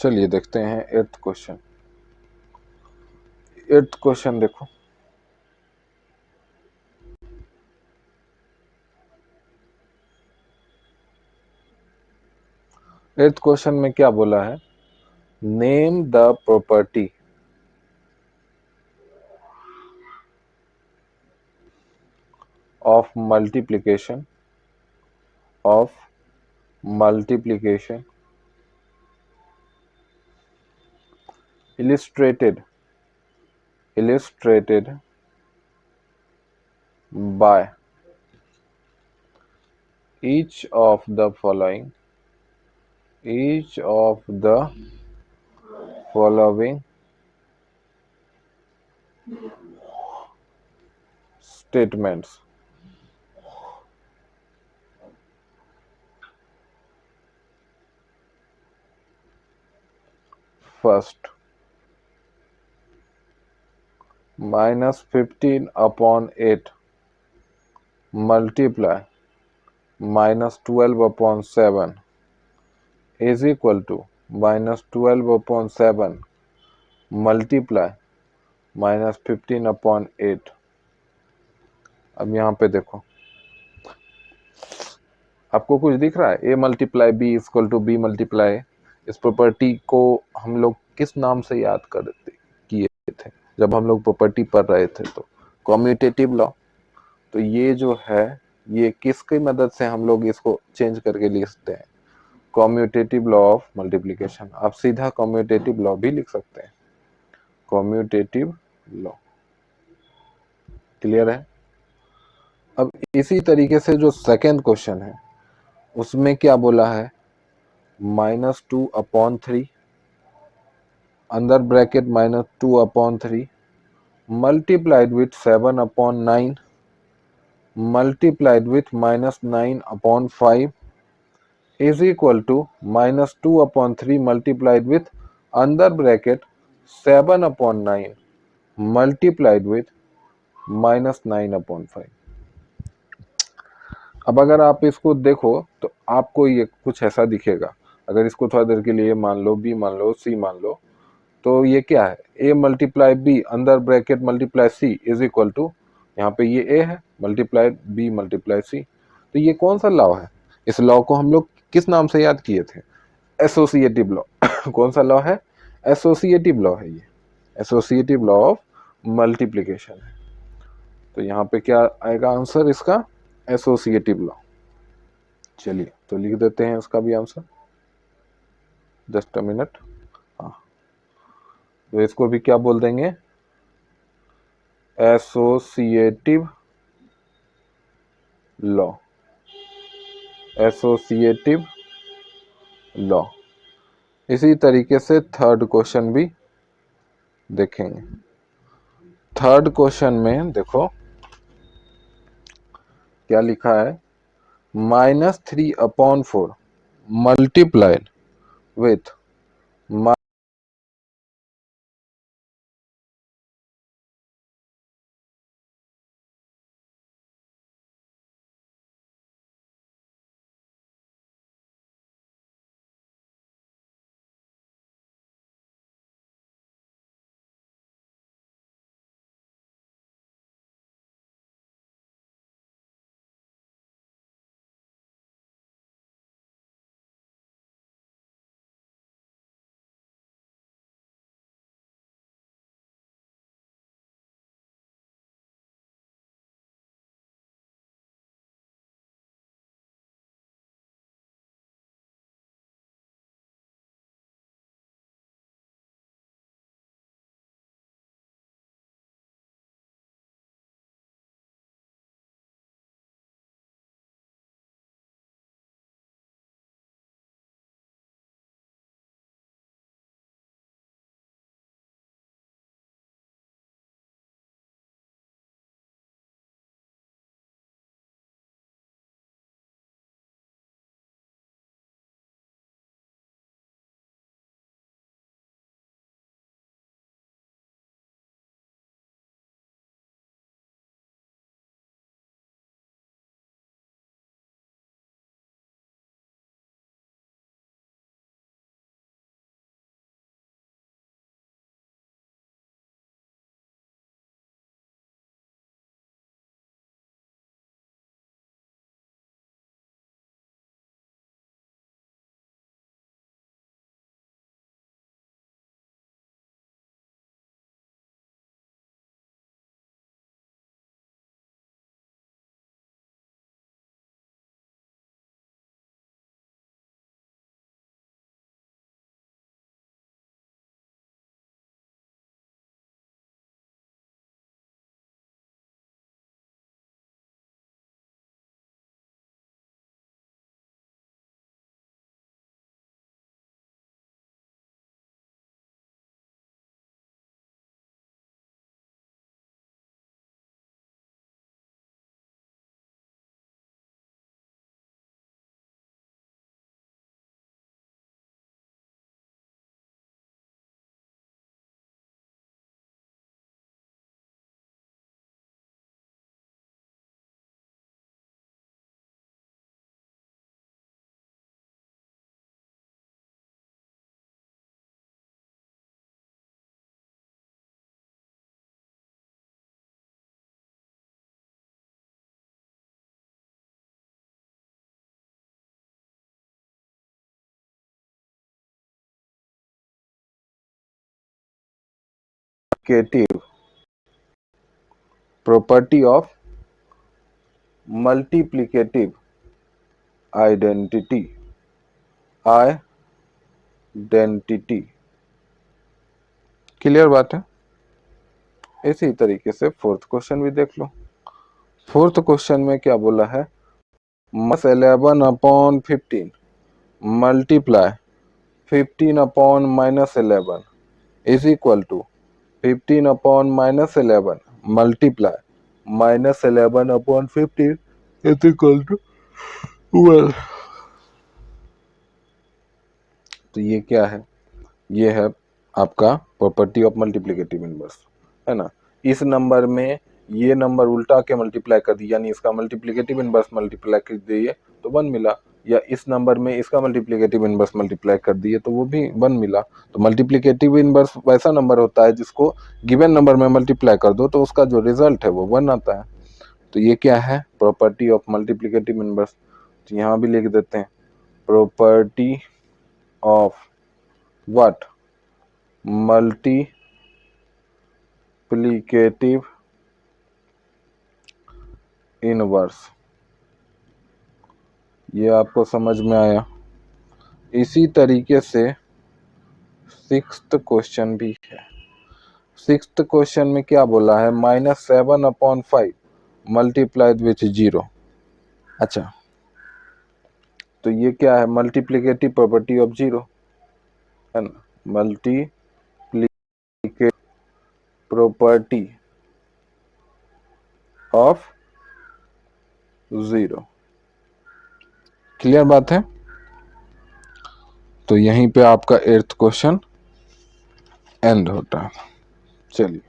चलिए देखते हैं एट्थ क्वेश्चन। एट्थ क्वेश्चन देखो, एट्थ क्वेश्चन में क्या बोला है, name the property of multiplication illustrated by each of the following statements. First, -15/8 multiply -12/7 is equal to -12/7 multiply -15/8। अब यहाँ पे देखो, आपको कुछ दिख रहा है? a multiply B equal to B multiply. इस प्रॉपर्टी को हम लोग किस नाम से याद करते किए थे जब हम लोग प्रॉपर्टी पढ़ रहे थे? तो कम्यूटेटिव लॉ। तो ये जो है, ये किसकी मदद से हम लोग इसको चेंज करके लिखते हैं? Commutative law of multiplication. आप सीधा कम्यूटेटिव लॉ भी लिख सकते हैं, कम्यूटेटिव लॉ। क्लियर है? अब इसी तरीके से जो सेकेंड क्वेश्चन है उसमें क्या बोला है, -2/3 अंदर bracket -2/3 multiplied with 7/9 multiplied with -9/5 is equal to -2/3 multiplied with अंदर ब्रैकेट 7/9 मल्टीप्लाइड विथ -9/5। अब अगर आप इसको देखो तो आपको ये कुछ ऐसा दिखेगा। अगर इसको थोड़ा देर के लिए मान लो, बी मान लो, सी मान लो, तो ये क्या है, a मल्टीप्लाई बी अंदर bracket multiply C is equal to, यहाँ पे ये a है मल्टीप्लाई बी मल्टीप्लाई सी। तो ये कौन सा लॉ है? इस लॉ को हम लोग किस नाम से याद किए थे? Associative law. कौन सा लॉ है? एसोसिएटिव लॉ है ये, एसोसिएटिव लॉ ऑफ मल्टीप्लिकेशन है। तो यहाँ पे क्या आएगा आंसर इसका? Associative law. चलिए तो लिख देते हैं इसका भी आंसर, जस्ट अ मिनट। हाँ, तो इसको भी क्या बोल देंगे? Associative law, associative law. इसी तरीके से थर्ड क्वेश्चन भी देखेंगे। थर्ड क्वेश्चन में देखो क्या लिखा है, -3/4 multiplied with property of multiplicative identity clear बात है। इसी तरीके से फोर्थ क्वेश्चन भी देख लो। फोर्थ क्वेश्चन में क्या बोला है, -11/15 multiply 15/-11 is equal to 15/-11 multiply -11/15 is equal to 12। तो ये क्या है, ये है आपका प्रॉपर्टी ऑफ मल्टीप्लिकेटिव इनवर्स, है ना। इस नंबर में ये नंबर उल्टा के मल्टीप्लाई कर दिया, यानी इसका मल्टीप्लिकेटिव इनवर्स मल्टीप्लाई कर दिए तो 1 मिला, या इस नंबर में इसका मल्टीप्लिकेटिव इनवर्स मल्टीप्लाई कर दिए तो वो भी 1 मिला। तो मल्टीप्लिकेटिव इनवर्स वैसा नंबर होता है जिसको गिवन नंबर में मल्टीप्लाई कर दो तो उसका जो रिजल्ट है वो 1 आता है। तो ये क्या है, प्रॉपर्टी ऑफ मल्टीप्लिकेटिव इनवर्स। तो यहाँ भी लिख देते हैं property of what, multiplicative inverse. ये आपको समझ में आया। इसी तरीके से सिक्स्थ क्वेश्चन भी है। सिक्स्थ क्वेश्चन में क्या बोला है, -7/5 मल्टीप्लाइड विथ 0। अच्छा, तो ये क्या है, मल्टीप्लिकेटिव प्रॉपर्टी ऑफ 0, है ना। मल्टीप्लिकेटिव प्रॉपर्टी ऑफ 0, क्लियर बात है। तो यहीं पे आपका 8th क्वेश्चन एंड होता है। चलिए।